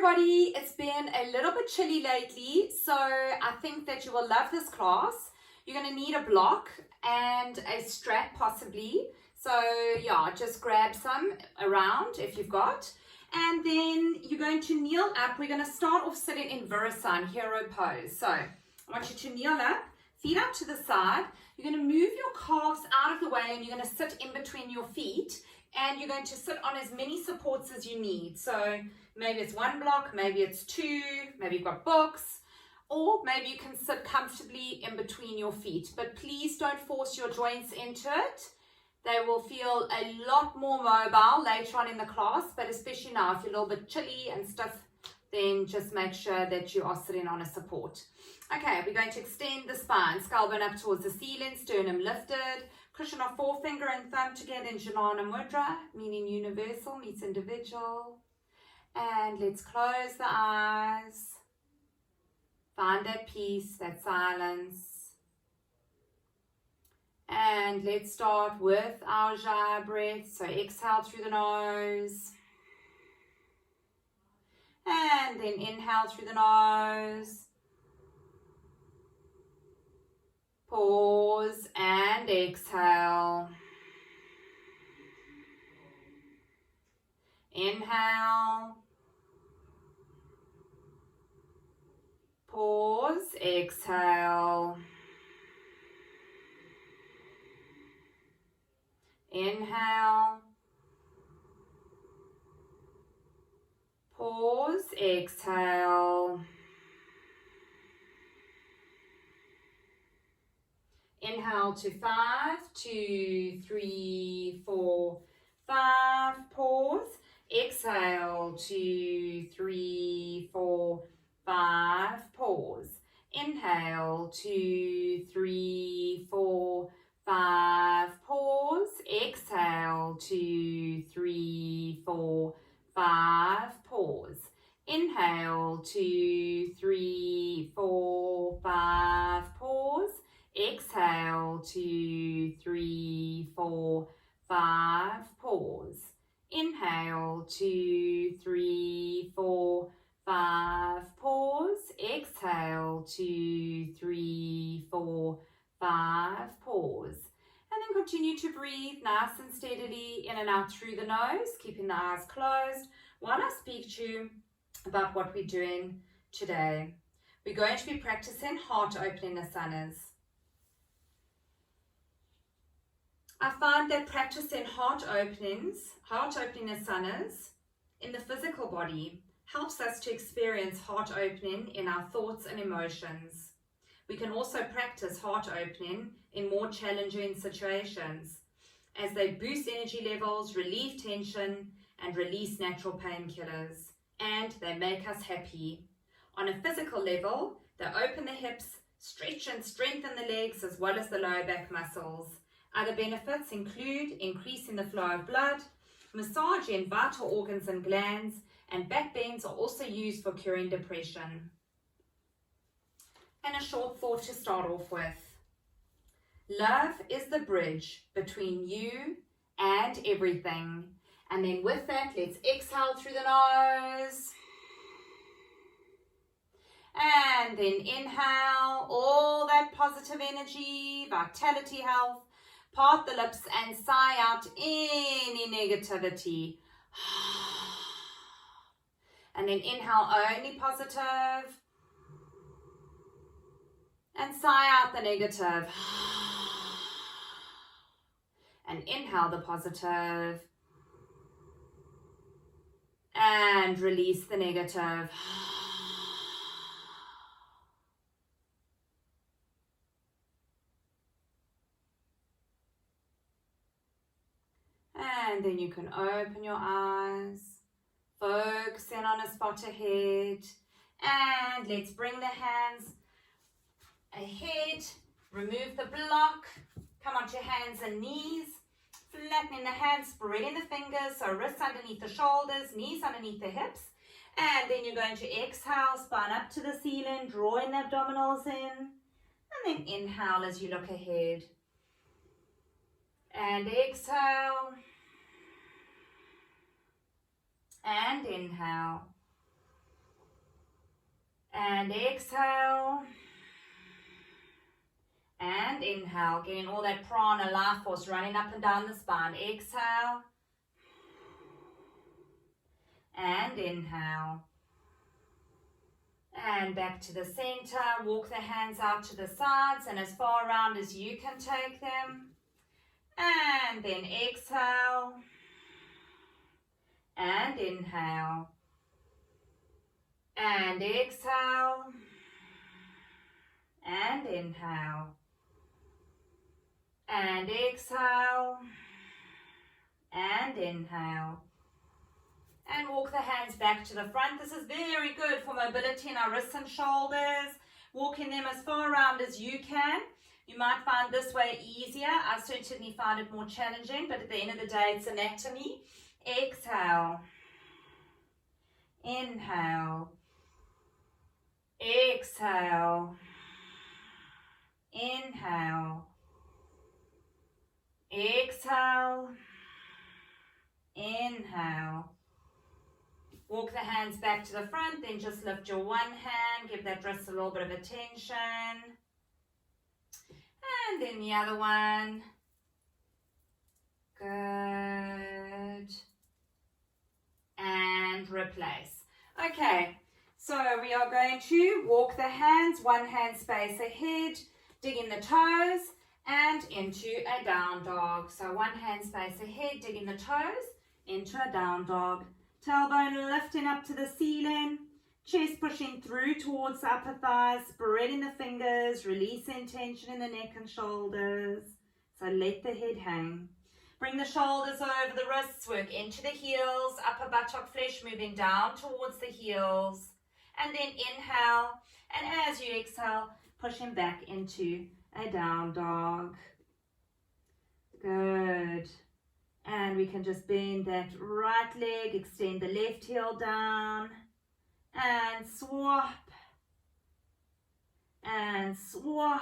everybody, it's been a little bit chilly lately, so I think that you will love this class. You're going to need a block and a strap possibly, so yeah, just grab some around if you've got, and then you're going to kneel up. We're going to start off sitting in Virasana, hero pose. So I want you to kneel up, feet out to the side. You're going to move your calves out of the way and you're going to sit in between your feet, and you're going to sit on as many supports as you need. So maybe it's one block, maybe it's two, maybe you've got books, or maybe you can sit comfortably in between your feet. But please don't force your joints into it. They will feel a lot more mobile later on in the class, but especially now if you're a little bit chilly and stuff, then just make sure that you are sitting on a support. Okay, we're going to extend the spine, skull up towards the ceiling, sternum lifted, cushion our forefinger and thumb together in Jnana Mudra, meaning universal meets individual. And let's close the eyes. Find that peace, that silence. And let's start with our Ujjayi breath. So exhale through the nose. And then inhale through the nose. Pause and exhale. Inhale. Pause, exhale. Inhale. Pause, exhale. Inhale to 5, 2, 3, 4, 5. Pause. Exhale, 2, 3, 4, 5. Pause. Inhale, 2, 3, 4, 5. Pause. Exhale, 2, 3, 4, 5. Pause. Inhale, 2, 3, 4, 5. Pause. Exhale, 2, 3, 4, 5. Pause. Inhale, 2, 3, 4, 5. Pause. Exhale, 2, 3, 4, 5. Pause. And then continue to breathe nice and steadily in and out through the nose, keeping the eyes closed while I speak to you about what we're doing today. We're going to be practicing heart opening asanas. I find that practicing heart opening asanas in the physical body helps us to experience heart opening in our thoughts and emotions. We can also practice heart opening in more challenging situations as they boost energy levels, relieve tension, and release natural painkillers. And they make us happy. On a physical level, they open the hips, stretch and strengthen the legs as well as the lower back muscles. Other benefits include increasing the flow of blood, massaging vital organs and glands, and back bends are also used for curing depression. And a short thought to start off with. Love is the bridge between you and everything. And then with that, let's exhale through the nose. And then inhale all that positive energy, vitality, health. Part the lips and sigh out any negativity. And then inhale only positive. And sigh out the negative. And inhale the positive. And release the negative. And then you can open your eyes, focus in on a spot ahead, and let's bring the hands ahead, remove the block, come onto your hands and knees, flattening the hands, spreading the fingers, so wrists underneath the shoulders, knees underneath the hips, and then you're going to exhale, spine up to the ceiling, drawing the abdominals in, and then inhale as you look ahead, and exhale, and inhale. And exhale. And inhale, getting all that prana, life force running up and down the spine. Exhale. And inhale. And back to the center. Walk the hands out to the sides and as far around as you can take them. And then exhale. And inhale. And exhale. And inhale. And exhale. And inhale. And walk the hands back to the front. This is very good for mobility in our wrists and shoulders. Walking them as far around as you can. You might find this way easier. I certainly find it more challenging, but at the end of the day, it's anatomy. Exhale. Inhale. Exhale. Inhale. Exhale. Inhale. Walk the hands back to the front, then just lift your one hand, give that wrist a little bit of attention. And then the other one. Good. And replace. Okay, so we are going to walk the hands, one hand space ahead, digging the toes, and into a down dog. So one hand space ahead, digging the toes, into a down dog. Tailbone lifting up to the ceiling, chest pushing through towards the upper thighs, spreading the fingers, releasing tension in the neck and shoulders. So let the head hang. Bring the shoulders over the wrists, work into the heels, upper buttock flesh moving down towards the heels. And then inhale, and as you exhale, pushing back into a down dog. Good. And we can just bend that right leg, extend the left heel down, and swap, and swap,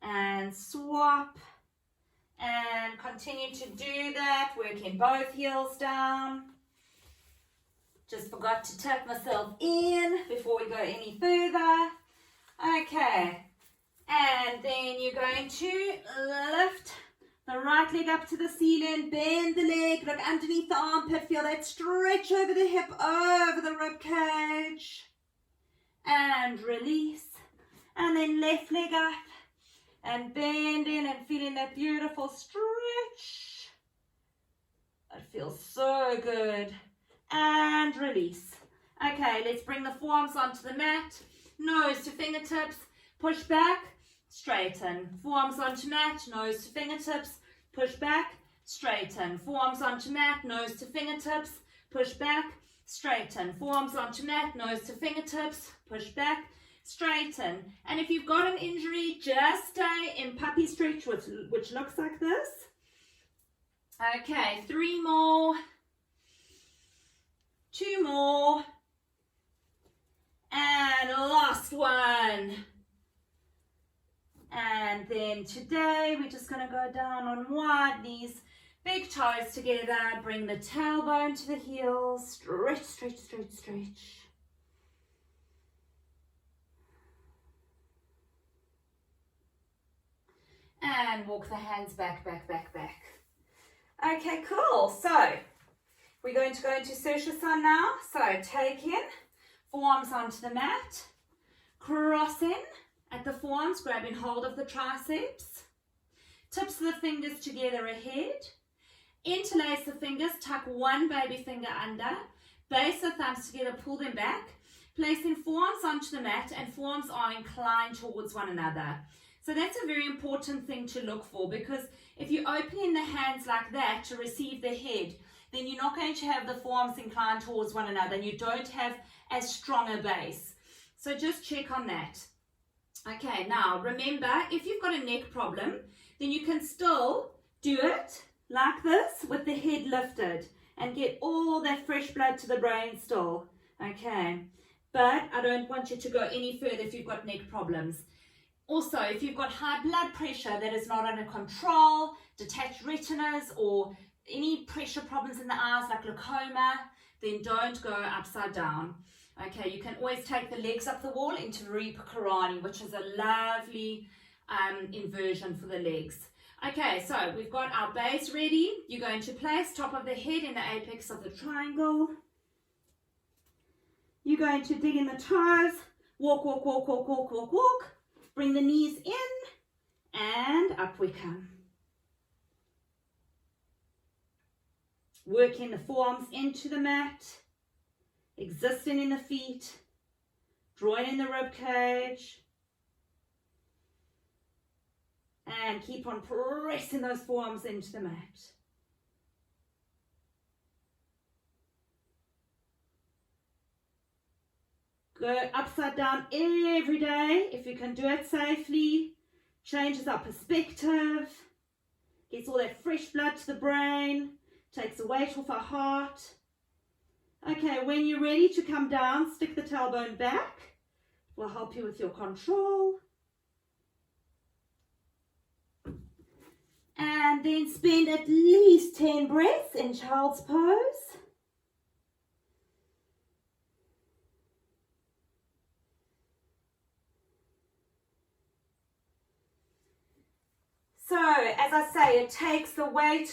and swap, and continue to do that, working both heels down. Just forgot to tuck myself in before we go any further. Okay, and then you're going to lift the right leg up to the ceiling, bend the leg, look underneath the armpit, feel that stretch over the hip, over the rib cage, and release. And then left leg up, and bending and feeling that beautiful stretch. It feels so good. And release. Okay, let's bring the forearms onto the mat, nose to fingertips, push back, straighten. Forearms onto mat, nose to fingertips, push back, straighten. Forearms onto mat, nose to fingertips, push back, straighten. Forearms onto mat, nose to fingertips, push back, straighten. And if you've got an injury, just stay in puppy stretch, which looks like this. Okay, 3 more, 2 more, and last one. And then today we're just going to go down on wide knees, big toes together, bring the tailbone to the heels, stretch, stretch, stretch, stretch. And walk the hands back, back, back, back. Okay, cool. So we're going to go into Sirsasana now. So take in, forearms onto the mat, cross in at the forearms, grabbing hold of the triceps, tips of the fingers together ahead, interlace the fingers, tuck one baby finger under, base the thumbs together, pull them back, placing forearms onto the mat and forearms are inclined towards one another. So that's a very important thing to look for, because if you're opening the hands like that to receive the head, then you're not going to have the forearms inclined towards one another and you don't have as strong a base. So just check on that. Okay, now remember, if you've got a neck problem, then you can still do it like this with the head lifted and get all that fresh blood to the brain still. Okay, but I don't want you to go any further if you've got neck problems. Also, if you've got high blood pressure that is not under control, detached retinas, or any pressure problems in the eyes like glaucoma, then don't go upside down. Okay, you can always take the legs up the wall into Viparita Karani, which is a lovely inversion for the legs. Okay, so we've got our base ready. You're going to place top of the head in the apex of the triangle. You're going to dig in the toes. Walk, walk, walk, walk, walk, walk, walk. Bring the knees in and up we come. Working the forearms into the mat. Existing in the feet. Drawing in the rib cage. And keep on pressing those forearms into the mat. Go upside down every day if you can do it safely. Changes our perspective. Gets all that fresh blood to the brain. Takes the weight off our heart. Okay, when you're ready to come down, stick the tailbone back. It will help you with your control. And then spend at least 10 breaths in child's pose. So, as I say, it takes the weight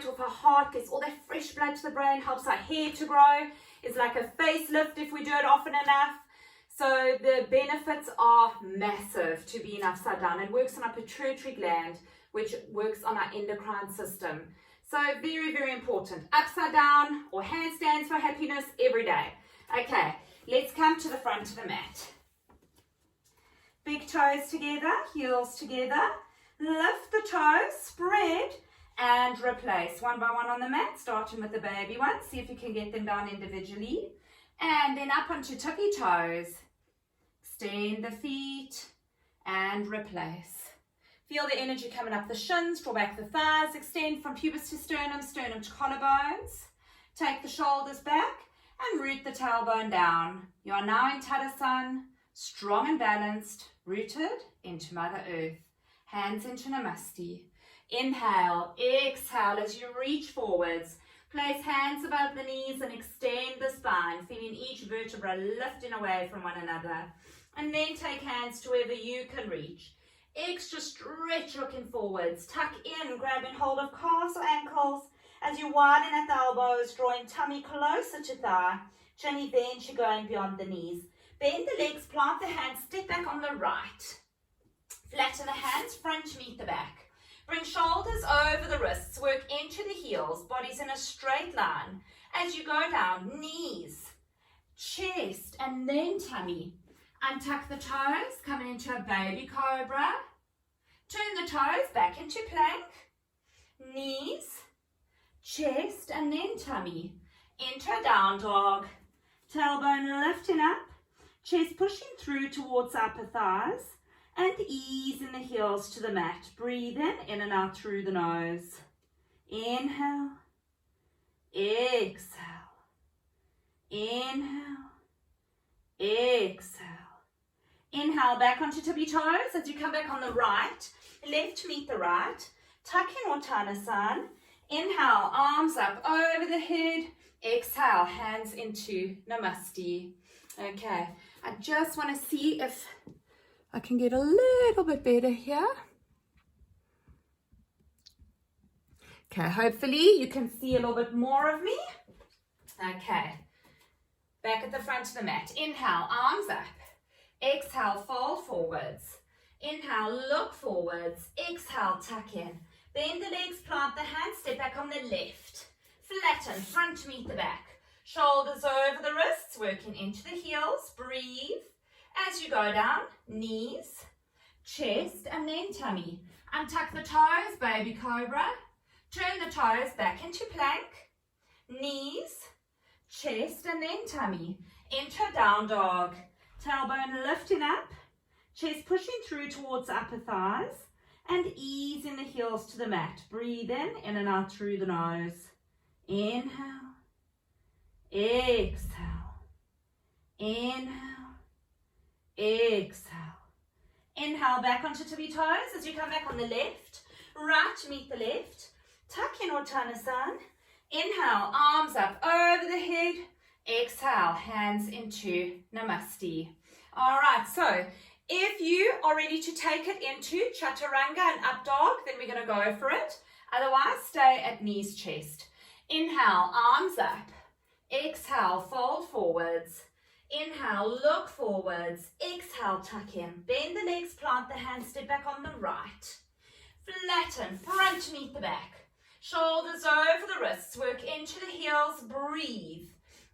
off our heart, gets all that fresh blood to the brain, helps our hair to grow. It's like a facelift if we do it often enough. So the benefits are massive to being upside down. It works on our pituitary gland, which works on our endocrine system. So very, very important. Upside down or handstands for happiness every day. Okay, let's come to the front of the mat. Big toes together, heels together. Lift the toes, spread and replace one by one on the mat, starting with the baby ones. See if you can get them down individually. And then up onto tippy toes. Extend the feet and replace. Feel the energy coming up the shins, draw back the thighs, extend from pubis to sternum, sternum to collarbones. Take the shoulders back and root the tailbone down. You are now in Tadasana, strong and balanced, rooted into Mother Earth. Hands into Namaste. Inhale, exhale as you reach forwards. Place hands above the knees and extend the spine, feeling each vertebra lifting away from one another. And then take hands to wherever you can reach. Extra stretch looking forwards. Tuck in, grabbing hold of calves or ankles as you widen at the elbows, drawing tummy closer to thigh. Chin eventually going beyond the knees. Bend the legs, plant the hands, step back on the right. Flatten the hands, front to meet the back. Bring shoulders over the wrists, work into the heels, bodies in a straight line. As you go down, knees, chest, and then tummy. Untuck the toes, coming into a baby cobra. Turn the toes back into plank. Knees, chest, and then tummy. Into a down dog. Tailbone lifting up, chest pushing through towards upper thighs. And ease in the heels to the mat. Breathe in and out through the nose. Inhale. Exhale. Inhale. Exhale. Inhale back onto tippy toes as you come back on the right. Left to meet the right. Tuck in Uttanasana. Inhale, arms up over the head. Exhale, hands into Namaste. Okay, I just want to see if I can get a little bit better here. Okay, hopefully you can see a little bit more of me. Okay, back at the front of the mat. Inhale, arms up. Exhale, fold forwards. Inhale, look forwards. Exhale, tuck in. Bend the legs, plant the hands, step back on the left. Flatten, front to meet the back. Shoulders over the wrists, working into the heels. Breathe. As you go down, knees, chest, and then tummy. Untuck the toes, baby cobra. Turn the toes back into plank. Knees, chest, and then tummy. Into down dog. Tailbone lifting up. Chest pushing through towards upper thighs. And ease in the heels to the mat. Breathe in and out through the nose. Inhale. Exhale. Inhale. Exhale. Inhale back onto tippy toes as you come back on the left. Right to meet the left. Tuck in Uttanasana. Inhale, arms up over the head. Exhale, hands into Namaste. All right, so if you are ready to take it into Chaturanga and Up Dog, then we're going to go for it. Otherwise, stay at knees, chest. Inhale, arms up. Exhale, fold forwards. Inhale, look forwards. Exhale, tuck in. Bend the legs, plant the hands, step back on the right. Flatten, front meet the back. Shoulders over the wrists, work into the heels, breathe.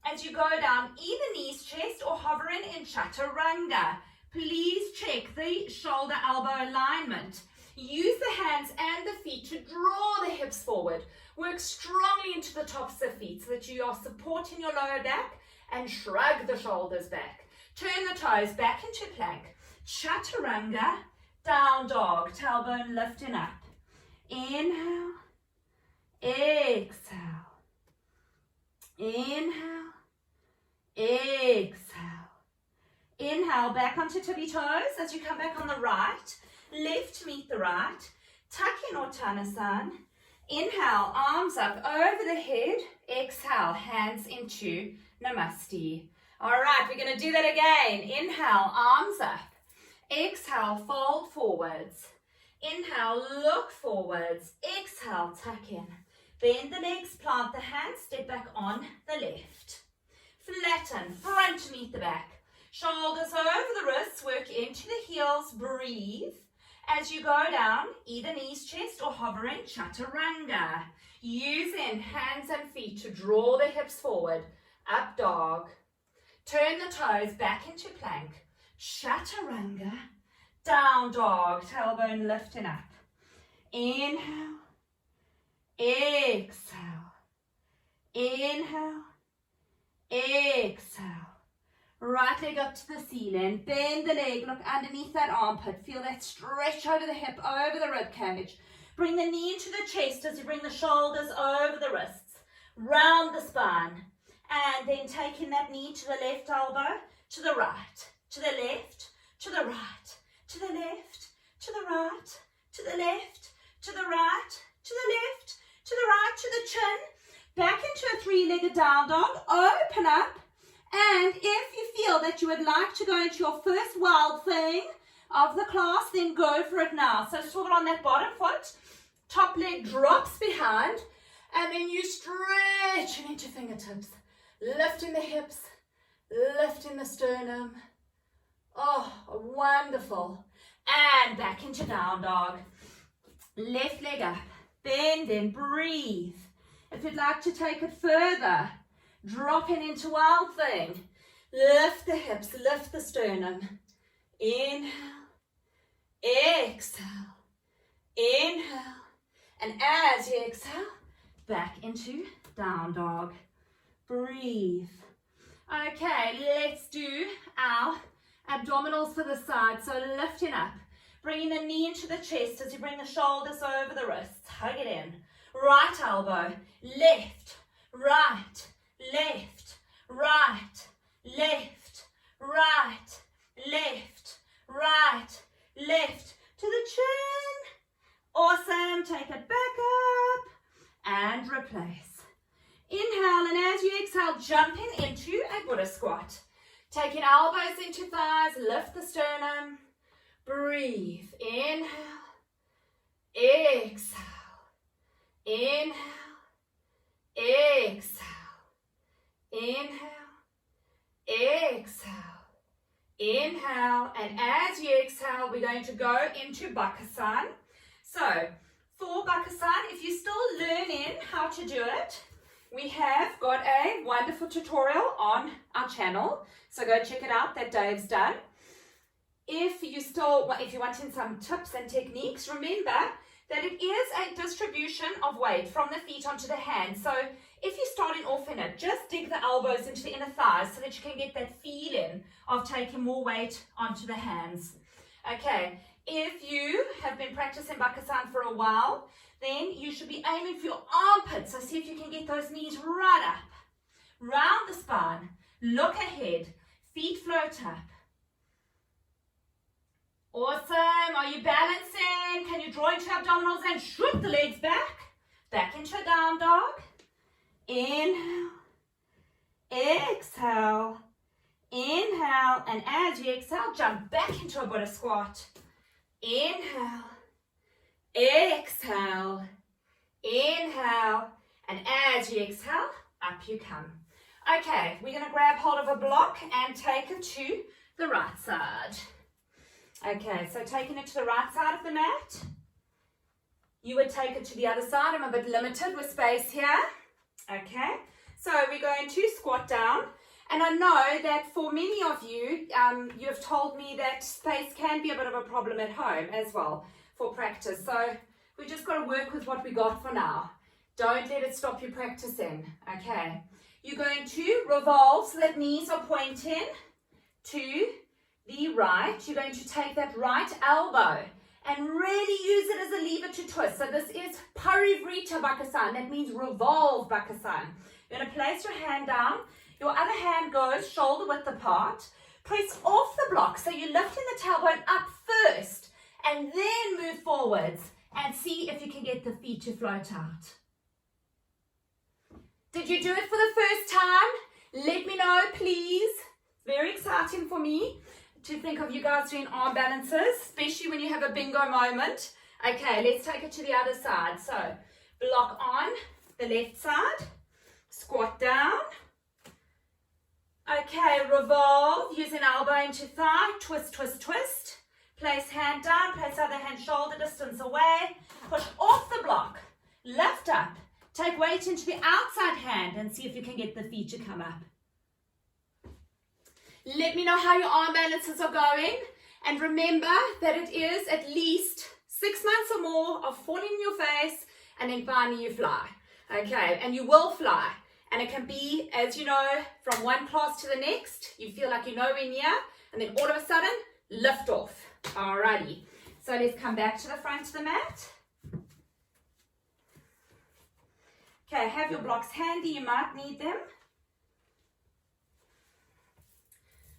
As you go down, either knees, chest, or hovering in Chaturanga. Please check the shoulder elbow alignment. Use the hands and the feet to draw the hips forward. Work strongly into the tops of the feet so that you are supporting your lower back and shrug the shoulders back. Turn the toes back into plank. Chaturanga, down dog, tailbone lifting up. Inhale, exhale. Inhale, exhale. Inhale, back onto tippy toes as you come back on the right. Left meet the right. Tuck in Uttanasana. Inhale, arms up over the head. Exhale, hands into Namaste. All right, we're going to do that again. Inhale, arms up. Exhale, fold forwards. Inhale, look forwards. Exhale, tuck in. Bend the legs, plant the hands, step back on the left. Flatten, front meet the back. Shoulders over the wrists, work into the heels, breathe. As you go down, either knees, chest, or hovering Chaturanga. Using hands and feet to draw the hips forward. Up dog. Turn the toes back into plank. Chaturanga. Down dog. Tailbone lifting up. Inhale. Exhale. Inhale. Exhale. Right leg up to the ceiling. Bend the leg. Look underneath that armpit. Feel that stretch over the hip, over the rib cage. Bring the knee into the chest as you bring the shoulders over the wrists. Round the spine. And then taking that knee to the left elbow, to the right, to the left, to the right, to the left, to the right, to the left, to the right, to the left, to the right, to the chin. Back into a three-legged down dog. Open up. And if you feel that you would like to go into your first wild thing of the class, then go for it now. So swivel on that bottom foot. Top leg drops behind. And then you stretch into fingertips. Lifting the hips. Lifting the sternum. Oh, wonderful. And back into down dog. Left leg up. Bend and breathe. If you'd like to take it further, dropping into wild thing. Lift the hips, lift the sternum. Inhale, exhale, inhale. And as you exhale, back into down dog. Breathe. Okay, let's do our abdominals for the side. So lifting up, bringing the knee into the chest as you bring the shoulders over the wrists. Hug it in. Right elbow, left, right, left, right, left, right, left, right, left, to the chin. Awesome. Take it back up and replace. Inhale, and as you exhale, jumping into a Buddha squat. Taking elbows into thighs, lift the sternum. Breathe. Inhale, exhale, inhale, exhale. Inhale, exhale, inhale, and as you exhale, we're going to go into Bakasana. So, for Bakasana, if you're still learning how to do it, we have got a wonderful tutorial on our channel. So go check it out that Dave's done. If you're wanting some tips and techniques, remember that it is a distribution of weight from the feet onto the hands. So if you're starting off in it, just dig the elbows into the inner thighs so that you can get that feeling of taking more weight onto the hands. Okay, if you have been practicing Bakasana for a while, then you should be aiming for your armpits. So see if you can get those knees right up, round the spine, look ahead, feet float up. Awesome. Are you balancing? Can you draw into abdominals and shoot the legs back? Back into a down dog. Inhale, exhale, inhale, and as you exhale, jump back into a Buddha squat. Inhale, exhale, inhale, and as you exhale, up you come. Okay, we're going to grab hold of a block and take it to the right side. Okay, so taking it to the right side of the mat. You would take it to the other side. I'm a bit limited with space here. Okay, so we're going to squat down. And I know that for many of you, you have told me that space can be a bit of a problem at home as well for practice. So we just got to work with what we got for now. Don't let it stop you practicing. Okay, you're going to revolve so that knees are pointing to the right. You're going to take that right elbow and really use it as a lever to twist. So this is Parivrita Bakasana. That means revolve Bakasana. You're going to place your hand down. Your other hand goes shoulder width apart. Press off the block. So you're lifting the tailbone up first and then move forwards and see if you can get the feet to float out. Did you do it for the first time? Let me know, please. It's very exciting for me to think of you guys doing arm balances, especially when you have a bingo moment. Okay, let's take it to the other side. So block on the left side, squat down. Okay, revolve, using elbow into thigh, twist, twist, twist. Place hand down, place other hand shoulder distance away. Push off the block, lift up. Take weight into the outside hand and see if you can get the feet to come up. Let me know how your arm balances are going. And remember that it is at least 6 months or more of falling in your face and then finally you fly. Okay, and you will fly. And it can be, as you know, from one class to the next, you feel like you're nowhere near, and then all of a sudden, lift off. Alrighty. So let's come back to the front of the mat. Okay, have your blocks handy, you might need them.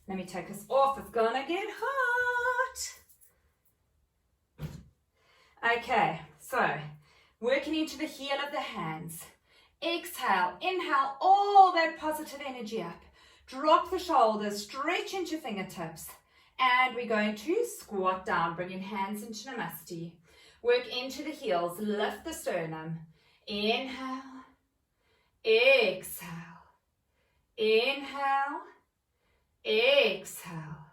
Let me take this off, it's gonna get hot. Okay, so working into the heel of the hands. Exhale, inhale all that positive energy up. Drop the shoulders, stretch into fingertips. And we're going to squat down, bringing hands into Namaste. Work into the heels, lift the sternum. Inhale, exhale, inhale, exhale,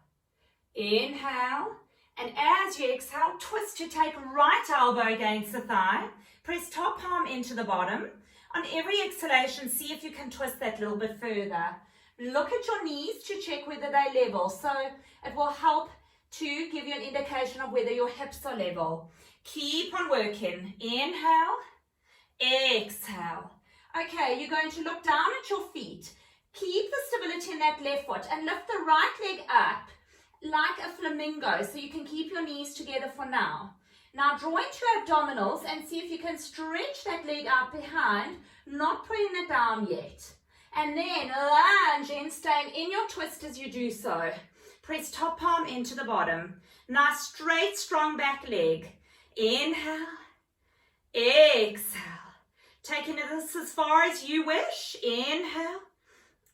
inhale. And as you exhale, twist to take right elbow against the thigh. Press top palm into the bottom. On every exhalation, see if you can twist that a little bit further. Look at your knees to check whether they're level. So it will help to give you an indication of whether your hips are level. Keep on working. Inhale, exhale. Okay, you're going to look down at your feet. Keep the stability in that left foot and lift the right leg up like a flamingo so you can keep your knees together for now. Now draw into your abdominals and see if you can stretch that leg out behind, not putting it down yet. And then lunge in, staying in your twist as you do so. Press top palm into the bottom. Nice straight, strong back leg. Inhale, exhale. Taking this as far as you wish. Inhale,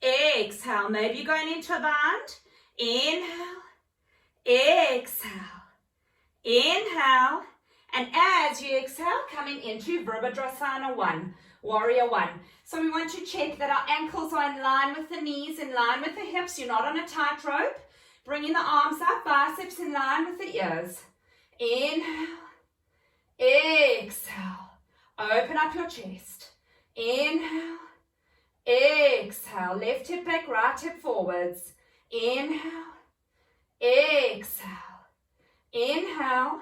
exhale. Maybe you're going into a bind. Inhale, exhale, inhale. And as you exhale, coming into Virabhadrasana 1, Warrior 1. So we want to check that our ankles are in line with the knees, in line with the hips. You're not on a tightrope. Bringing the arms up, biceps in line with the ears. Inhale, exhale. Open up your chest. Inhale, exhale. Left hip back, right hip forwards. Inhale, exhale, inhale.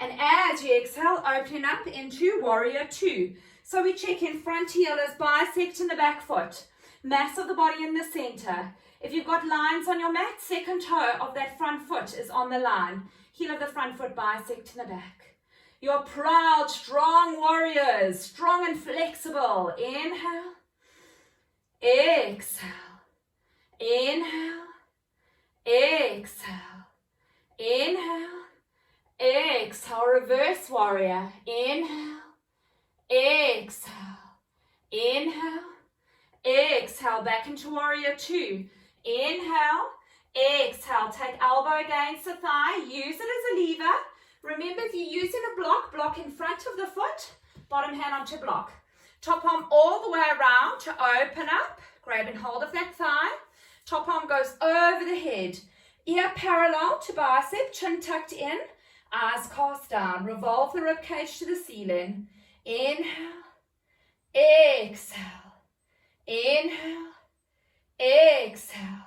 And as you exhale, opening up into Warrior 2. So we check in front heel as bisect in the back foot. Mass of the body in the center. If you've got lines on your mat, second toe of that front foot is on the line. Heel of the front foot bisect in the back. You're proud, strong warriors. Strong and flexible. Inhale, exhale, inhale, exhale, inhale, exhale. Reverse warrior. Inhale, exhale, inhale, Exhale, back into warrior two. Inhale, exhale, take elbow against the thigh, use it as a lever. Remember, if you're using a block, block in front of the foot, bottom hand onto block. Top arm all the way around to open up, grabbing hold of that thigh. Top arm goes over the head, ear parallel to bicep, chin tucked in, eyes cast down. Revolve the rib cage to the ceiling. Inhale, exhale, inhale, exhale,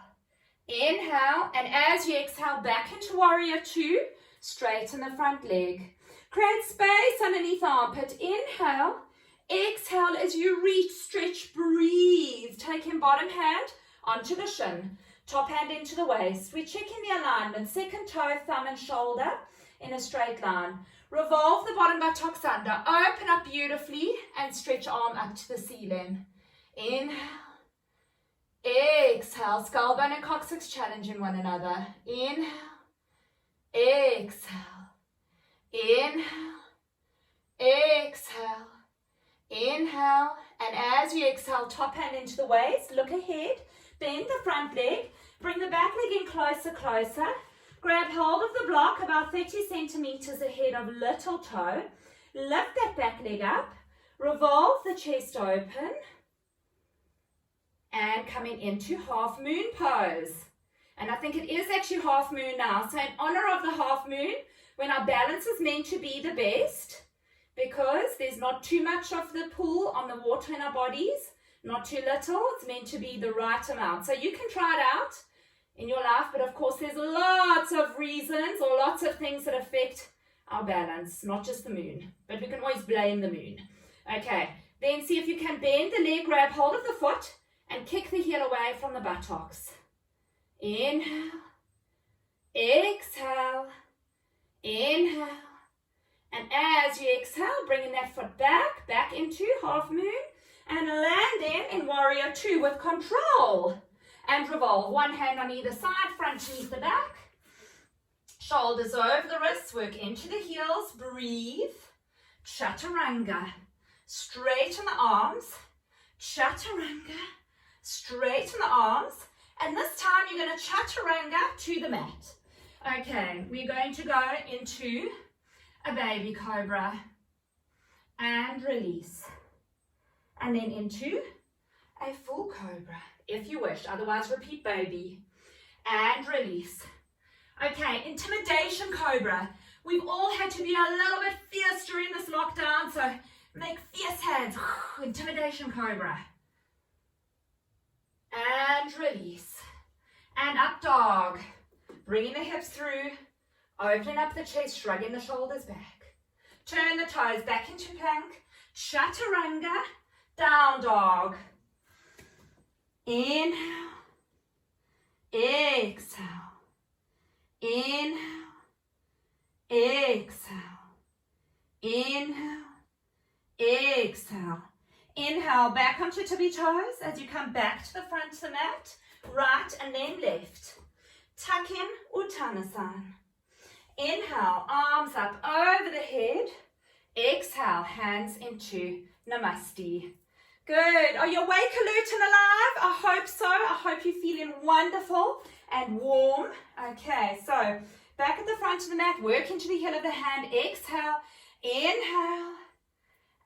inhale, and as you exhale back into warrior two, straighten the front leg. Create space underneath armpit. Inhale, exhale as you reach, stretch, breathe. Taking bottom hand onto the shin, top hand into the waist. We're checking the alignment, second toe, thumb and shoulder in a straight line. Revolve the bottom buttocks under, open up beautifully and stretch arm up to the ceiling. Inhale, exhale, skull bone and coccyx challenging one another. Inhale, exhale, inhale, exhale, inhale, and as you exhale, top hand into the waist, look ahead, bend the front leg, bring the back leg in closer, closer, grab hold of the block about 30 centimeters ahead of little toe, lift that back leg up, revolve the chest open, and coming into half moon pose. And I think it is actually half moon now. So in honor of the half moon, when our balance is meant to be the best, because there's not too much of the pull on the water in our bodies, not too little, it's meant to be the right amount. So you can try it out in your life, but of course there's lots of reasons or lots of things that affect our balance, not just the moon, but we can always blame the moon. Okay, then see if you can bend the leg, grab hold of the foot, and kick the heel away from the buttocks. Inhale, exhale, inhale, and as you exhale, bringing that foot back into half moon, and landing in warrior two with control. And revolve, one hand on either side, front knees the back, shoulders over the wrists, work into the heels, breathe, chaturanga, straighten the arms, chaturanga, straighten the arms, and this time you're going to chaturanga to the mat. Okay, we're going to go into a baby cobra and release, and then into a full cobra if you wish, otherwise repeat baby and release. Okay, intimidation cobra. We've all had to be a little bit fierce during this lockdown, so make fierce hands. Intimidation cobra. And release. And up dog. Bringing the hips through, opening up the chest, shrugging the shoulders back. Turn the toes back into plank. Chaturanga, down dog. Inhale, exhale, inhale, exhale, inhale, exhale. Inhale, back onto tippy toes as you come back to the front of the mat, right and then left. Tuck in Uttanasana. Inhale, arms up over the head. Exhale, hands into Namaste. Good. Are you awake, alert and alive? I hope so. I hope you're feeling wonderful and warm. Okay, so back at the front of the mat, work into the heel of the hand. Exhale, inhale,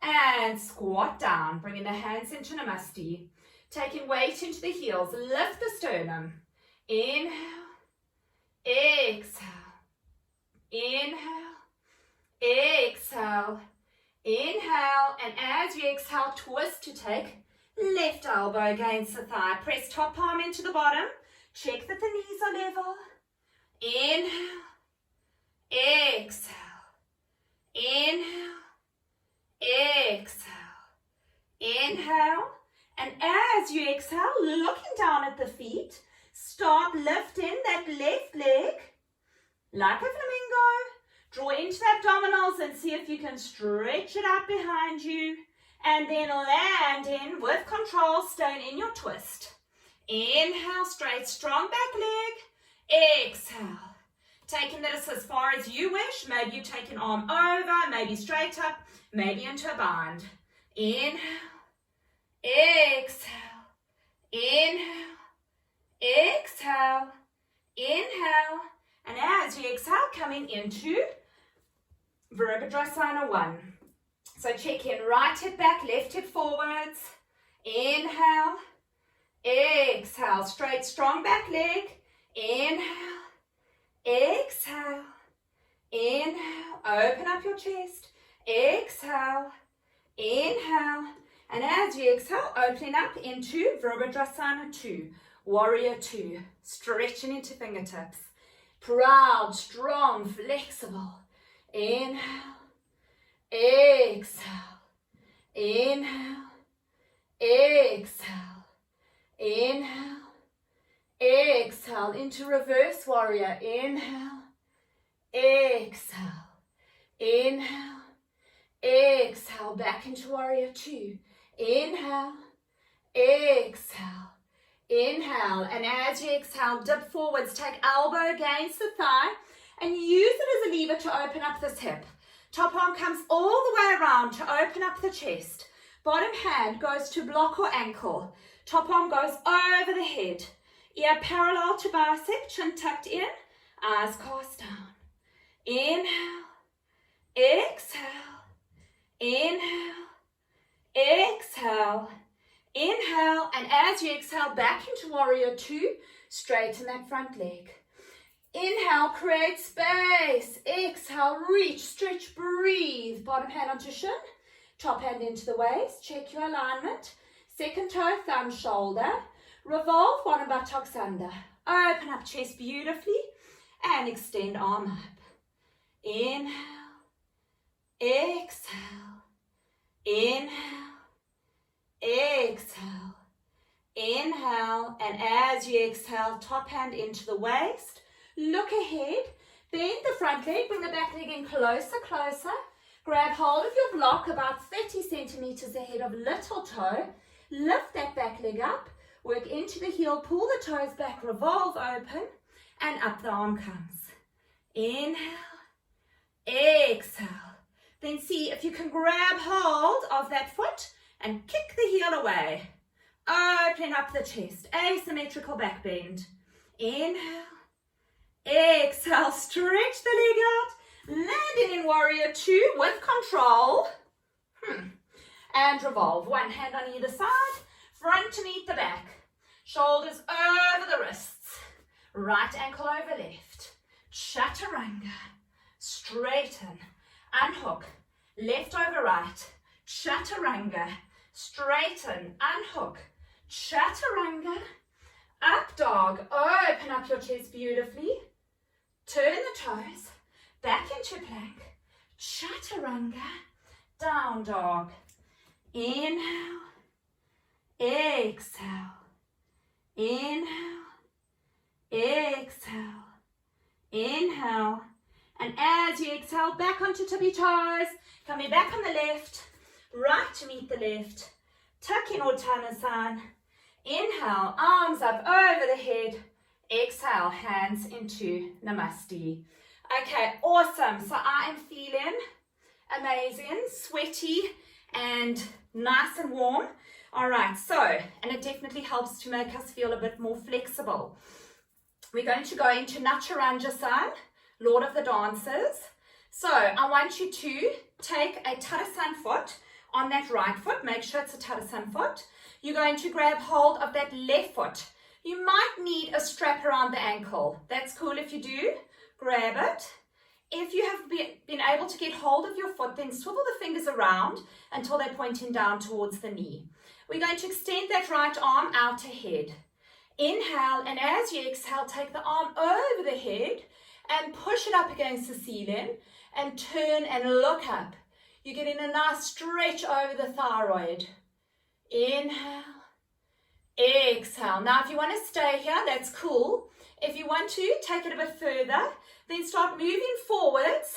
and squat down. Bringing the hands into Namaste. Taking weight into the heels. Lift the sternum. Inhale, exhale, inhale, exhale, inhale, and as you exhale, twist to take left elbow against the thigh. Press top palm into the bottom. Check that the knees are level. Inhale, exhale, inhale, exhale, inhale, and as you exhale, looking down at the feet, start lifting that left leg like a flamingo. Draw into the abdominals and see if you can stretch it out behind you. And then land in with control, staying in your twist. Inhale, straight, strong back leg. Exhale. Taking this as far as you wish. Maybe you take an arm over, maybe straight up, maybe into a bind. Inhale, exhale, Inhale, exhale, inhale, and as you exhale, coming into Virabhadrasana 1. So check in, right hip back, left hip forwards. Inhale, exhale, straight, strong back leg. Inhale, exhale, inhale, open up your chest. Exhale, inhale, and as you exhale, opening up into Virabhadrasana 2, Warrior 2, stretching into fingertips. Proud, strong, flexible. Inhale, exhale, inhale, exhale, inhale, exhale, into reverse warrior. Inhale, exhale, inhale, exhale, back into warrior 2. Inhale, exhale, inhale, and as you exhale, dip forwards, take elbow against the thigh, and use it as a lever to open up this hip. Top arm comes all the way around to open up the chest. Bottom hand goes to block or ankle. Top arm goes over the head. Ear parallel to bicep, chin tucked in, eyes cast down. Inhale, exhale, inhale, exhale, inhale, and as you exhale, back into warrior 2, straighten that front leg. Inhale, create space. Exhale, reach, stretch, breathe. Bottom hand onto shin, top hand into the waist. Check your alignment. Second toe, thumb, shoulder. Revolve bottom buttocks under. Open up chest beautifully and extend arm up. Inhale, exhale, inhale, exhale, inhale, and as you exhale, top hand into the waist. Look ahead, bend the front leg, bring the back leg in closer, closer. Grab hold of your block about 30 centimeters ahead of little toe. Lift that back leg up, work into the heel, pull the toes back, revolve open, and up the arm comes. Inhale, exhale. Then see if you can grab hold of that foot and kick the heel away. Open up the chest, asymmetrical back bend. Inhale, exhale, stretch the leg out, landing in warrior 2 with control. And revolve, one hand on either side, front to meet the back, shoulders over the wrists, right ankle over left, chaturanga, straighten, unhook, left over right, chaturanga, straighten, unhook, chaturanga, up dog, open up your chest beautifully, turn the toes, back into plank, chaturanga, down dog, inhale, exhale, inhale, exhale, inhale, and as you exhale, back onto tippy toes, coming back on the left, right to meet the left, tuck in Uttanasana. Inhale, arms up over the head. Exhale, hands into Namaste. Okay, awesome. So I am feeling amazing, sweaty, and nice and warm. All right, so, and it definitely helps to make us feel a bit more flexible. We're going to go into Natcharanjasana, Lord of the Dancers. So I want you to take a Tadasana foot on that right foot. Make sure it's a Tadasana foot. You're going to grab hold of that left foot. You might need a strap around the ankle. That's cool if you do. Grab it. If you have been able to get hold of your foot, then swivel the fingers around until they're pointing down towards the knee. We're going to extend that right arm out ahead. Inhale, and as you exhale, take the arm over the head and push it up against the ceiling and turn and look up. You're getting a nice stretch over the thyroid. Inhale, exhale. Now, if you want to stay here, that's cool. If you want to take it a bit further, then start moving forwards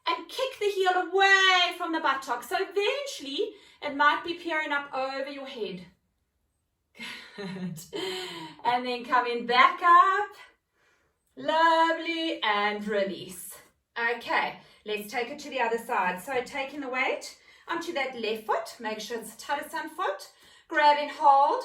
and kick the heel away from the buttock. So eventually, it might be peering up over your head. Good. And then coming back up. Lovely. And release. Okay, let's take it to the other side. So taking the weight onto that left foot. Make sure it's a Tadasana foot. Grabbing hold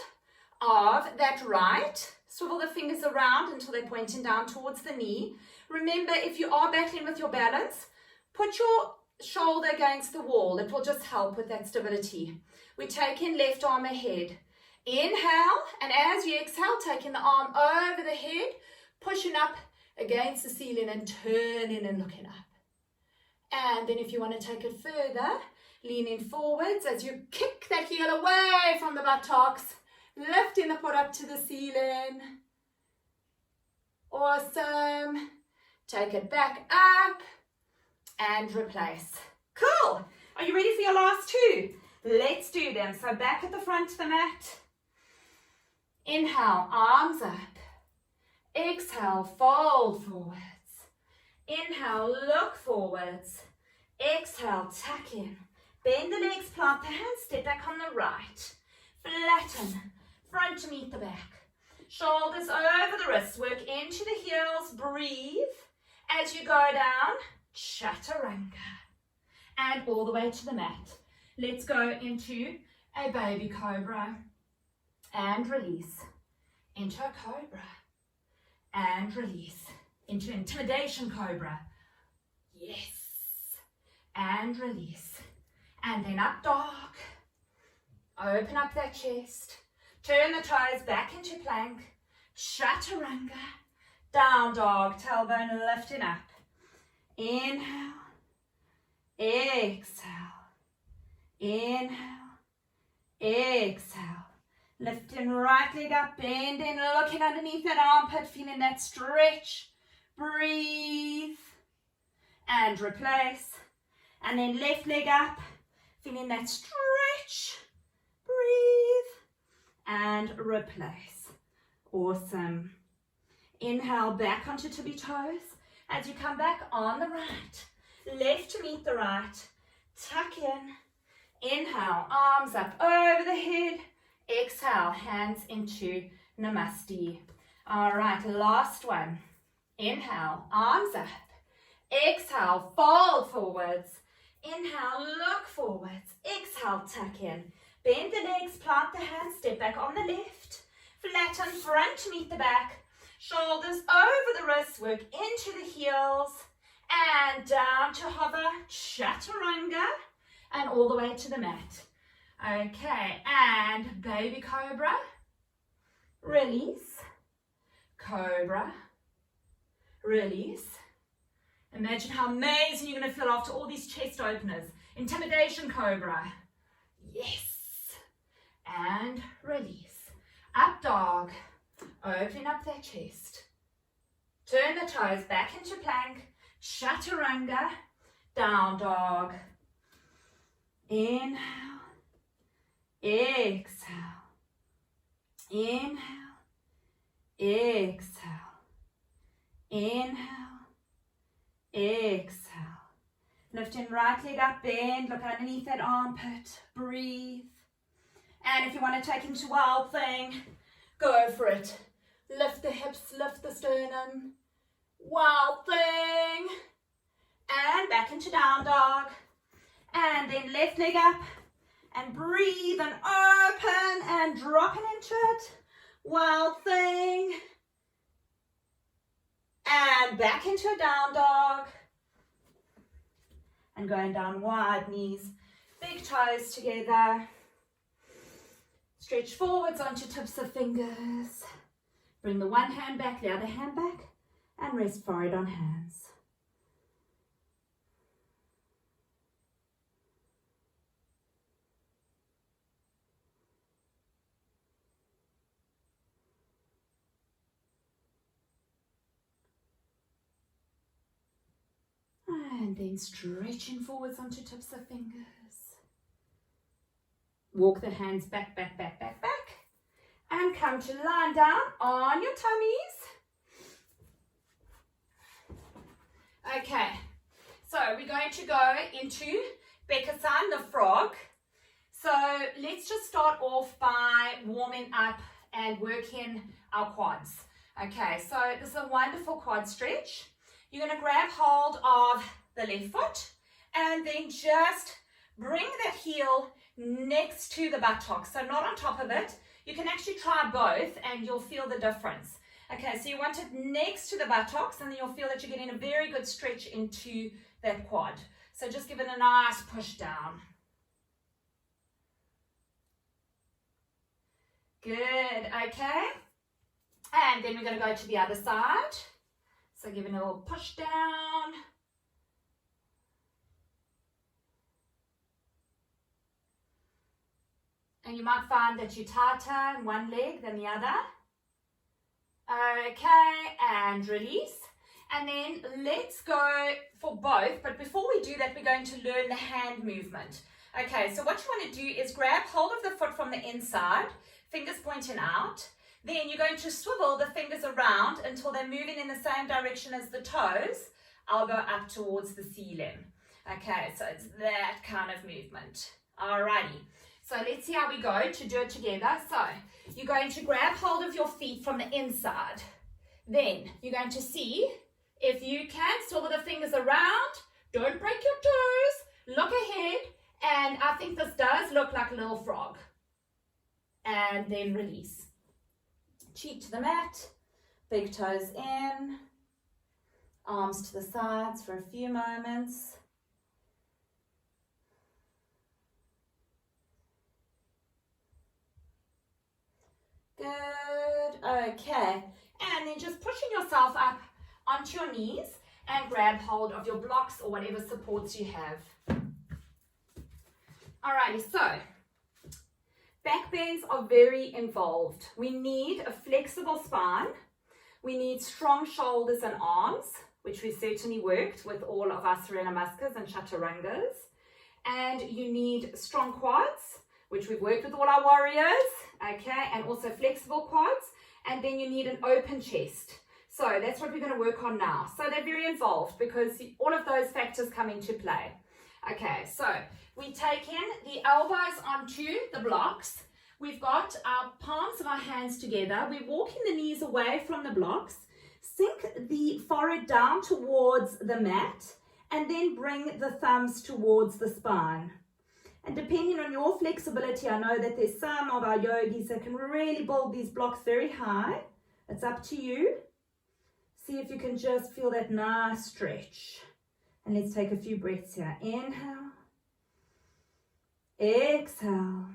of that right. Swivel the fingers around until they're pointing down towards the knee. Remember, if you are battling with your balance, put your shoulder against the wall. It will just help with that stability. We take in left arm ahead. Inhale, and as you exhale, taking the arm over the head, pushing up against the ceiling and turning and looking up. And then if you want to take it further, leaning forwards as you kick that heel away from the buttocks, lifting the foot up to the ceiling. Awesome. Take it back up and replace. Cool. Are you ready for your last two? Let's do them. So back at the front of the mat. Inhale, arms up. Exhale, fold forwards. Inhale, look forwards. Exhale, tuck in. Bend the legs, plant the hands, step back on the right. Flatten, front to meet the back. Shoulders over the wrists, work into the heels, breathe. As you go down, chaturanga. And all the way to the mat. Let's go into a baby cobra. And release. Into a cobra. And release. Into intimidation cobra. Yes. And release. And then up dog. Open up that chest. Turn the toes back into plank. Chaturanga. Down dog. Tailbone lifting up. Inhale. Exhale. Inhale. Exhale. Lifting right leg up, bending, looking underneath that armpit, feeling that stretch. Breathe. And replace. And then left leg up, feeling that stretch. Breathe. And replace. Awesome. Inhale back onto tippy toes. As you come back on the right. Left to meet the right. Tuck in. Inhale, arms up over the head. Exhale, hands into Namaste. All right, last one. Inhale, arms up. Exhale, fold forwards. Inhale, look forwards. Exhale, tuck in. Bend the legs, plant the hands, step back on the left. Flatten front to meet the back. Shoulders over the wrists, work into the heels. And down to hover, chaturanga. And all the way to the mat. Okay, and baby cobra, release, cobra, release. Imagine how amazing you're going to feel after all these chest openers. Intimidation cobra, yes, and release. Up dog, opening up that chest. Turn the toes back into plank, chaturanga, down dog. Inhale. Exhale. Inhale. Exhale. Inhale. Exhale. Lifting right leg up, bend, look underneath that armpit, breathe. And if you want to take into wild thing, go for it. Lift the hips, lift the sternum. Wild thing. And back into down dog. And then left leg up. And breathe and open and dropping into it. Wild thing. And back into a down dog. And going down wide knees. Big toes together. Stretch forwards onto tips of fingers. Bring the one hand back, the other hand back. And rest forward on hands. And then stretching forwards onto tips of fingers. Walk the hands back, back, back, back, back. And come to lying down on your tummies. Okay, so we're going to go into Bekasan, the frog. So let's just start off by warming up and working our quads. Okay, so this is a wonderful quad stretch. You're going to grab hold of the left foot and then just bring that heel next to the buttocks. So not on top of it. You can actually try both and you'll feel the difference. Okay, so you want it next to the buttocks and then you'll feel that you're getting a very good stretch into that quad. So just give it a nice push down. Good, okay. And then we're going to go to the other side. So give it a little push down. And you might find that you're tighter in one leg than the other. Okay, and release. And then let's go for both. But before we do that, we're going to learn the hand movement. Okay, so what you want to do is grab hold of the foot from the inside, fingers pointing out. Then you're going to swivel the fingers around until they're moving in the same direction as the toes, elbow up towards the ceiling. Okay, so it's that kind of movement. Alrighty. So let's see how we go to do it together. So you're going to grab hold of your feet from the inside. Then you're going to see if you can swivel the fingers around. Don't break your toes. Look ahead. And I think this does look like a little frog. And then release. Cheek to the mat. Big toes in. Arms to the sides for a few moments. Good, okay. And then just pushing yourself up onto your knees and grab hold of your blocks or whatever supports you have. Alrighty, so back bends are very involved. We need a flexible spine. We need strong shoulders and arms, which we certainly worked with all of our Surya-Namaskars and Chaturangas. And you need strong quads, which we've worked with all our warriors, okay, and also flexible quads, and then you need an open chest. So that's what we're going to work on now. So they're very involved because all of those factors come into play. Okay, so we take in the elbows onto the blocks. We've got our palms of our hands together. We're walking the knees away from the blocks. Sink the forehead down towards the mat, and then bring the thumbs towards the spine. And depending on your flexibility, I know that there's some of our yogis that can really build these blocks very high. It's up to you. See if you can just feel that nice stretch. And let's take a few breaths here. Inhale. Exhale.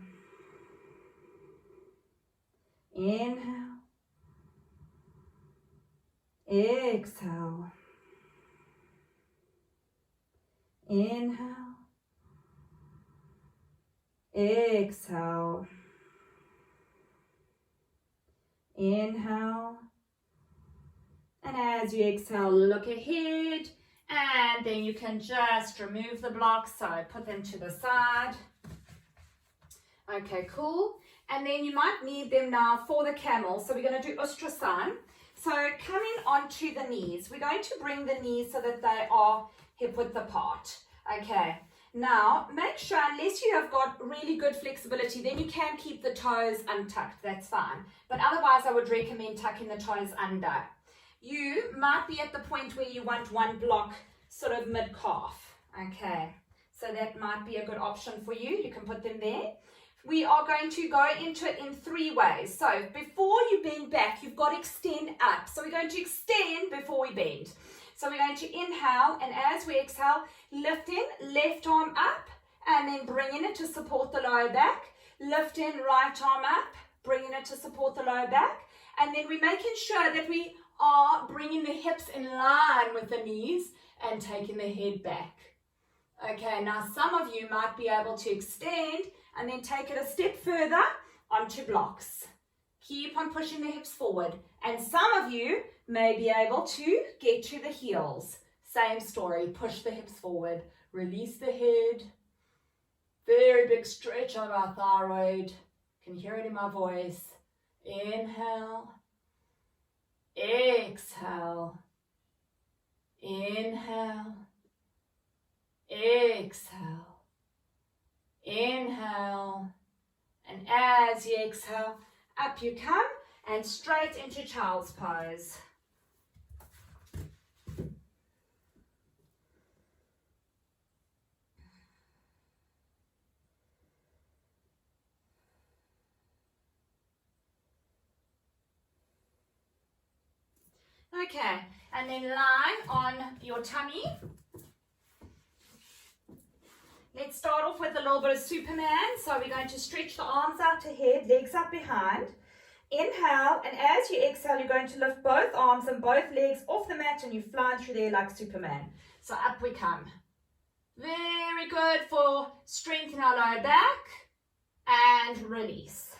Inhale. Exhale. Inhale. Exhale. Inhale. And as you exhale, look ahead. And then you can just remove the blocks. So put them to the side. Okay, cool. And then you might need them now for the camel. So we're going to do Ustrasana. So coming onto the knees, we're going to bring the knees so that they are hip width apart. Okay. Now, make sure, unless you have got really good flexibility, then you can keep the toes untucked. That's fine. But otherwise, I would recommend tucking the toes under. You might be at the point where you want one block sort of mid-calf. Okay. So that might be a good option for you. You can put them there. We are going to go into it in 3 ways. So before you bend back, you've got to extend up. So we're going to extend before we bend. So we're going to inhale, and as we exhale, lifting left arm up, and then bringing it to support the lower back. Lifting right arm up, bringing it to support the lower back. And then we're making sure that we are bringing the hips in line with the knees and taking the head back. Okay, now some of you might be able to extend and then take it a step further onto blocks. Keep on pushing the hips forward. And some of you may be able to get to the heels. Same story, push the hips forward, release the head. Very big stretch of our thyroid. Can you hear it in my voice? Inhale. Exhale. Inhale. Exhale. Inhale. And as you exhale, up you come and straight into child's pose. Okay, and then lie on your tummy. Let's start off with a little bit of Superman. So we're going to stretch the arms out ahead, legs up behind. Inhale, and as you exhale, you're going to lift both arms and both legs off the mat and you fly through there like Superman. So up we come. Very good for strengthening our lower back. And release.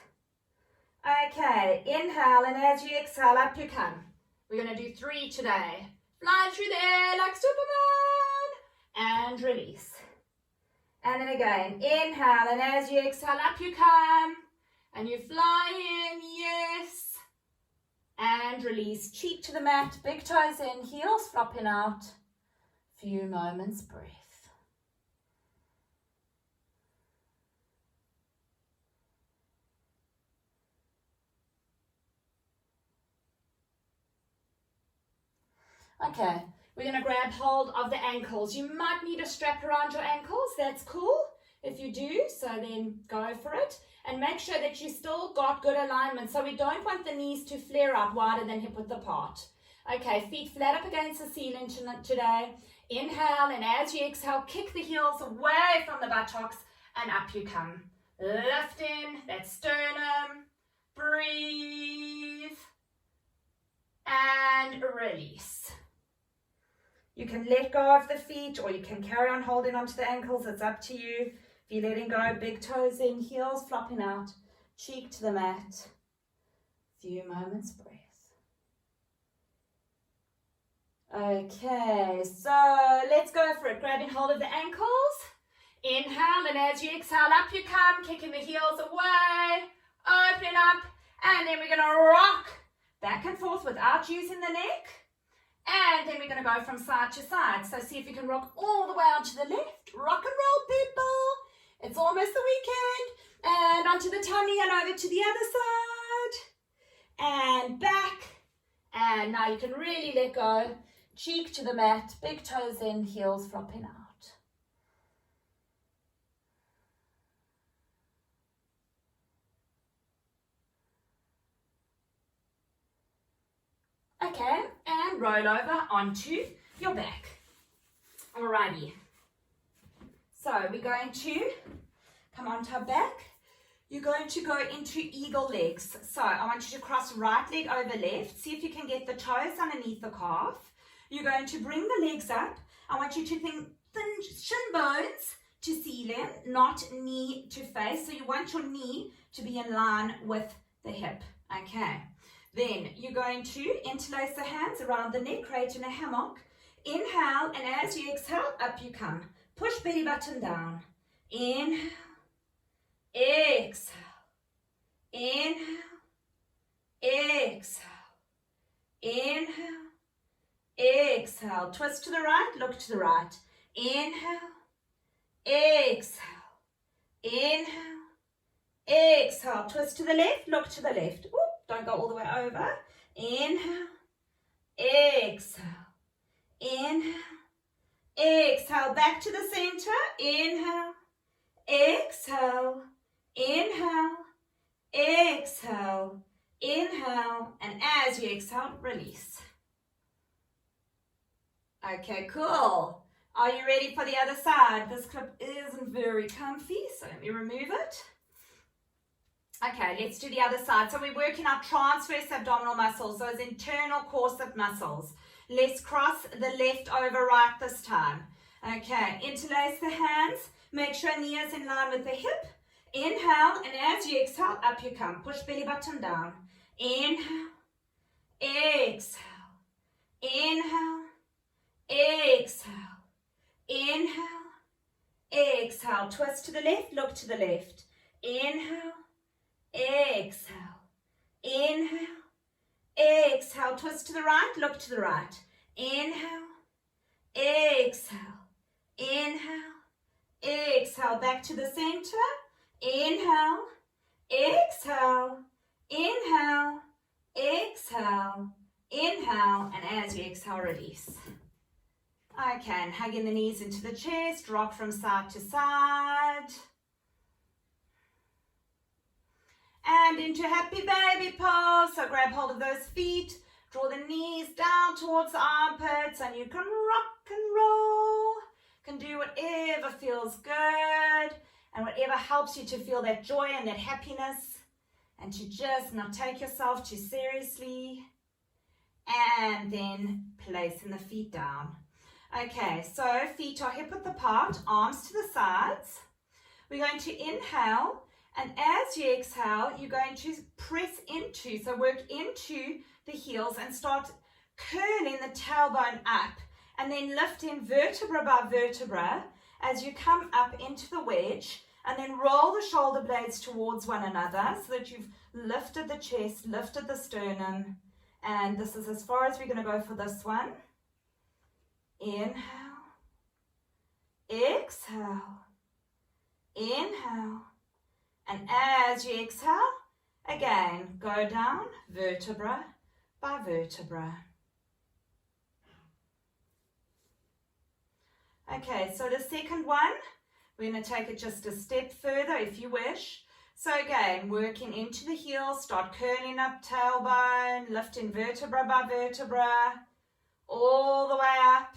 Okay, inhale, and as you exhale, up you come. We're going to do 3 today. Fly through the air like Superman. And release. And then again, inhale, and as you exhale, up you come. And you fly in, yes. And release, cheek to the mat, big toes in, heels flopping out. Few moments, breath. Okay, we're going to grab hold of the ankles. You might need a strap around your ankles. That's cool if you do, so then go for it. And make sure that you still got good alignment. So we don't want the knees to flare out wider than hip width apart. Okay, feet flat up against the ceiling today. Inhale, and as you exhale, kick the heels away from the buttocks and up you come. Lifting that sternum. Breathe. And release. You can let go of the feet or you can carry on holding onto the ankles. It's up to you. If you're letting go, big toes in, heels flopping out, cheek to the mat. Few moments breath. Okay, so let's go for it. Grabbing hold of the ankles. Inhale, and as you exhale, up you come, kicking the heels away, opening up, and then we're going to rock back and forth without using the neck. And then we're going to go from side to side. So see if you can rock all the way onto the left. Rock and roll, people. It's almost the weekend. And onto the tummy and over to the other side. And back. And now you can really let go. Cheek to the mat. Big toes in, heels flopping out. Okay, and roll over onto your back. Alrighty. So we're going to come onto our back. You're going to go into eagle legs. So I want you to cross right leg over left. See if you can get the toes underneath the calf. You're going to bring the legs up. I want you to think thin shin bones to ceiling, not knee to face. So you want your knee to be in line with the hip. Okay. Then you're going to interlace the hands around the neck, creating a hammock. Inhale, and as you exhale, up you come. Push belly button down. Inhale, exhale, inhale, exhale, inhale, exhale. Twist to the right, look to the right. Inhale, exhale, inhale, exhale. Twist to the left, look to the left. Ooh. Don't go all the way over. Inhale, exhale, inhale, exhale. Back to the center. Inhale, exhale, inhale, exhale, inhale. And as you exhale, release. Okay, cool. Are you ready for the other side? This clip isn't very comfy, so let me remove it. Okay, let's do the other side. So we're working our transverse abdominal muscles, those internal corset muscles. Let's cross the left over right this time. Okay, interlace the hands. Make sure knee is in line with the hip. Inhale, and as you exhale, up you come. Push belly button down. Inhale, exhale, inhale, exhale, inhale, exhale. Twist to the left, look to the left. Inhale, exhale, inhale, exhale. Twist to the right, look to the right. Inhale, exhale, inhale, exhale. Back to the center. Inhale, exhale, inhale, exhale, inhale, and as you exhale, release. Okay, and hugging the knees into the chest, rock from side to side. And into happy baby pose. So grab hold of those feet, draw the knees down towards the armpits, and you can rock and roll. Can do whatever feels good and whatever helps you to feel that joy and that happiness, and to just not take yourself too seriously. And then placing the feet down. Okay, so feet are hip width apart, arms to the sides. We're going to inhale, and as you exhale, you're going to press into, so work into the heels and start curling the tailbone up, and then lifting vertebra by vertebra as you come up into the wedge, and then roll the shoulder blades towards one another so that you've lifted the chest, lifted the sternum, and this is as far as we're going to go for this one. Inhale, exhale, inhale, and as you exhale, again, go down vertebra by vertebra. Okay, so the second one, we're going to take it just a step further if you wish. So again, working into the heels, start curling up tailbone, lifting vertebra by vertebra, all the way up.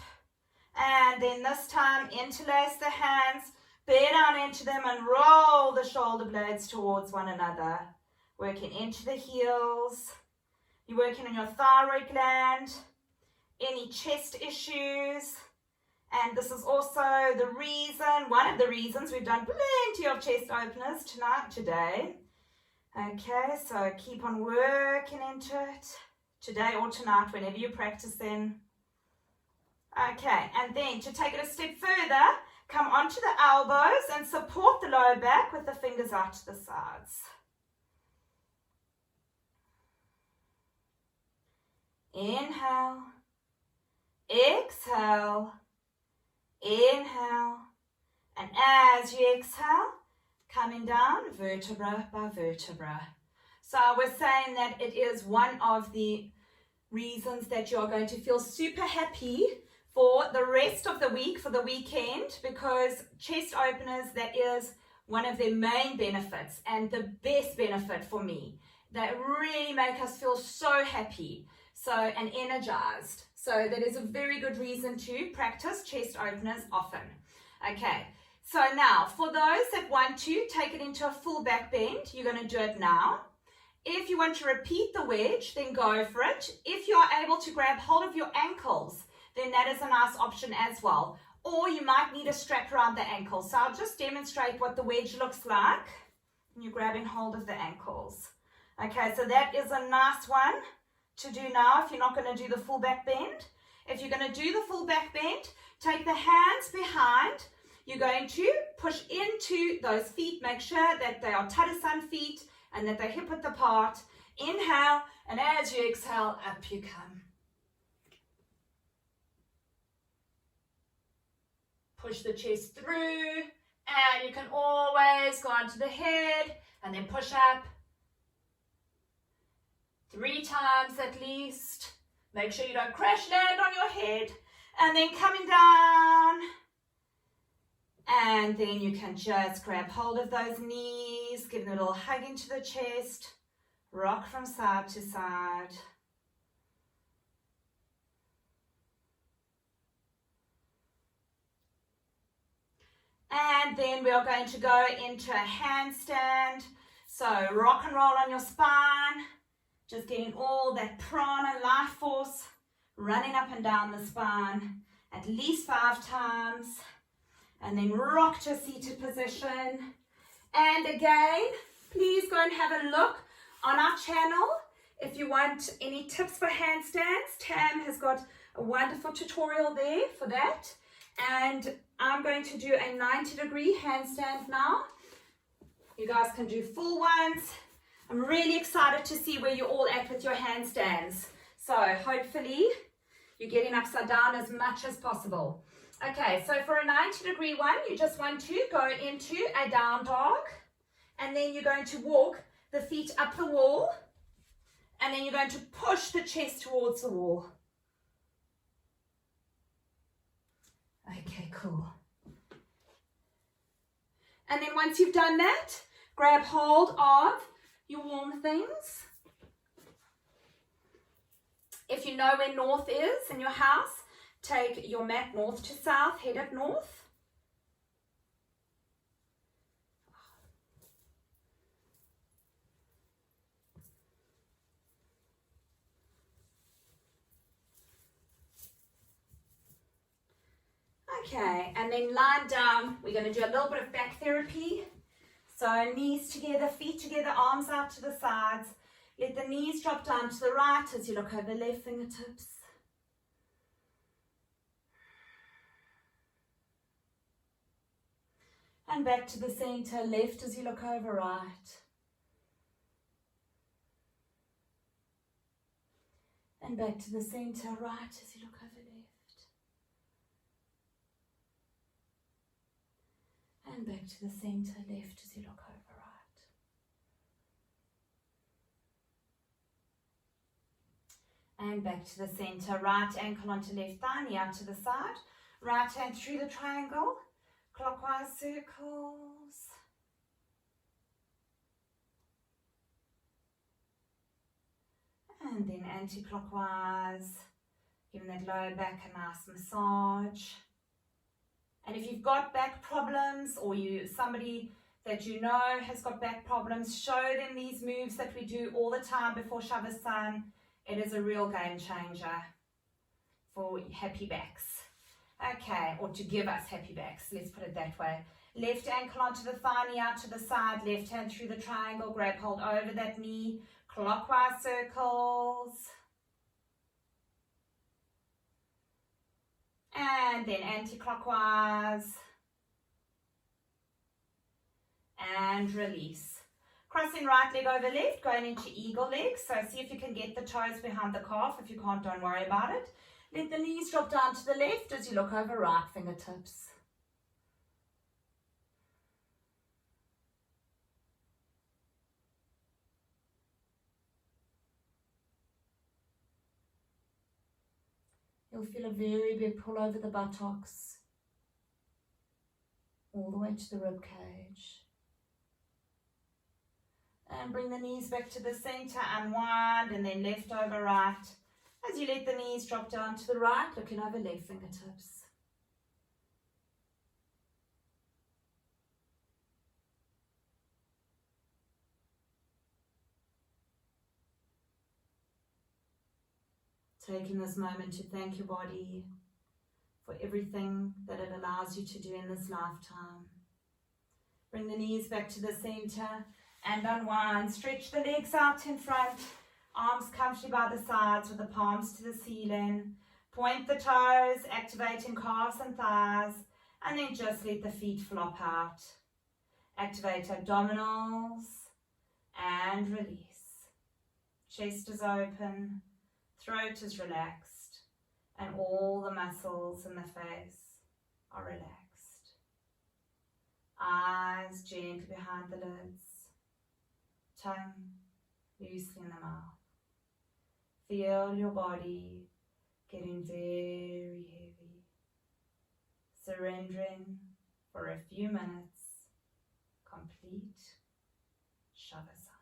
And then this time, interlace the hands, bear down into them and roll the shoulder blades towards one another. Working into the heels. You're working on your thyroid gland, any chest issues. And this is also the reason, one of the reasons we've done plenty of chest openers today. Okay, so keep on working into it today or tonight, whenever you practice then. Okay, and then to take it a step further, come onto the elbows and support the lower back with the fingers out to the sides. Inhale, exhale, inhale, and as you exhale, coming down vertebra by vertebra. So we're saying that it is one of the reasons that you're going to feel super happy for the rest of the week, for the weekend, because chest openers, that is one of their main benefits and the best benefit for me. They really make us feel so happy and energized. So that is a very good reason to practice chest openers often. Okay, so now for those that want to take it into a full back bend, you're going to do it now. If you want to repeat the wedge, then go for it. If you are able to grab hold of your ankles, then that is a nice option as well. Or you might need a strap around the ankles. So I'll just demonstrate what the wedge looks like. You're grabbing hold of the ankles. Okay, so that is a nice one to do now if you're not going to do the full back bend. If you're going to do the full back bend, take the hands behind. You're going to push into those feet. Make sure that they are Tadasan feet and that they're hip width apart. Inhale, and as you exhale, up you come. Push the chest through, and you can always go onto the head and then push up 3 times at least. Make sure you don't crash land on your head, and then coming down, and then you can just grab hold of those knees, give them a little hug into the chest, rock from side to side. And then we are going to go into a handstand. So rock and roll on your spine, just getting all that prana, life force, running up and down the spine at least 5 times. And then rock to a seated position. And again, please go and have a look on our channel if you want any tips for handstands. Tam has got a wonderful tutorial there for that. And I'm going to do a 90-degree handstand now. You guys can do full ones. I'm really excited to see where you're all at with your handstands. So hopefully you're getting upside down as much as possible. Okay, so for a 90-degree one, you just want to go into a down dog. And then you're going to walk the feet up the wall. And then you're going to push the chest towards the wall. Okay, cool. And then once you've done that, grab hold of your warm things. If you know where north is in your house, take your mat north to south, head it north. Okay, and then lying down, we're going to do a little bit of back therapy. So knees together, feet together, arms out to the sides. Let the knees drop down to the right as you look over the left fingertips. And back to the center, left as you look over right. And back to the center, right as you look over left. And back to the center, left as you look over right. And back to the center, right ankle onto left thigh, knee out to the side. Right hand through the triangle, clockwise circles. And then anti-clockwise, giving that lower back a nice massage. And if you've got back problems, or somebody that you know has got back problems, show them these moves that we do all the time before Shavasana. It is a real game changer for happy backs. Okay, or to give us happy backs, let's put it that way. Left ankle onto the thigh, knee out to the side, left hand through the triangle, grab hold over that knee, clockwise circles. And then anti-clockwise. And release. Crossing right leg over left, going into eagle leg. So see if you can get the toes behind the calf. If you can't, don't worry about it. Let the knees drop down to the left as you look over right fingertips. You'll feel a very big pull over the buttocks, all the way to the rib cage. And bring the knees back to the center, unwind, and then left over right. As you let the knees drop down to the right, looking over left fingertips. Taking this moment to thank your body for everything that it allows you to do in this lifetime. Bring the knees back to the center and unwind. Stretch the legs out in front, arms comfortably by the sides with the palms to the ceiling. Point the toes, activating calves and thighs, and then just let the feet flop out. Activate abdominals and release. Chest is open. Throat is relaxed, and all the muscles in the face are relaxed. Eyes gently behind the lids. Tongue loosely in the mouth. Feel your body getting very heavy. Surrendering for a few minutes. Complete Shavasana.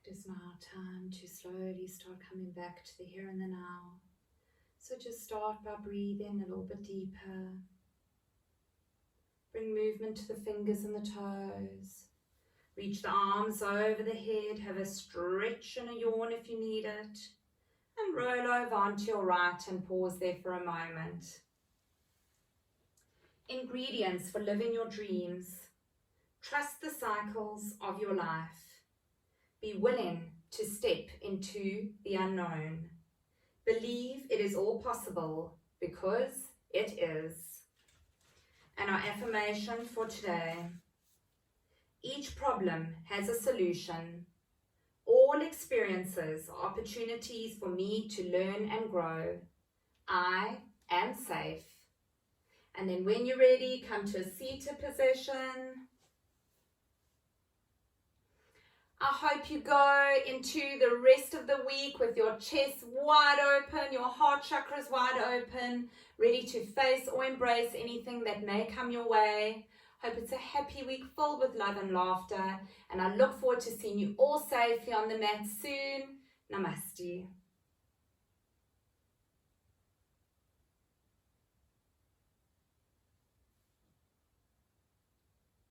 It is now time to slowly start coming back to the here and the now. So just start by breathing a little bit deeper. Bring movement to the fingers and the toes. Reach the arms over the head. Have a stretch and a yawn if you need it. And roll over onto your right and pause there for a moment. Ingredients for living your dreams. Trust the cycles of your life. Be willing to step into the unknown. Believe it is all possible because it is. And our affirmation for today. Each problem has a solution. All experiences are opportunities for me to learn and grow. I am safe. And then when you're ready, come to a seated position. I hope you go into the rest of the week with your chest wide open, your heart chakras wide open, ready to face or embrace anything that may come your way. Hope it's a happy week filled with love and laughter, and I look forward to seeing you all safely on the mat soon. Namaste.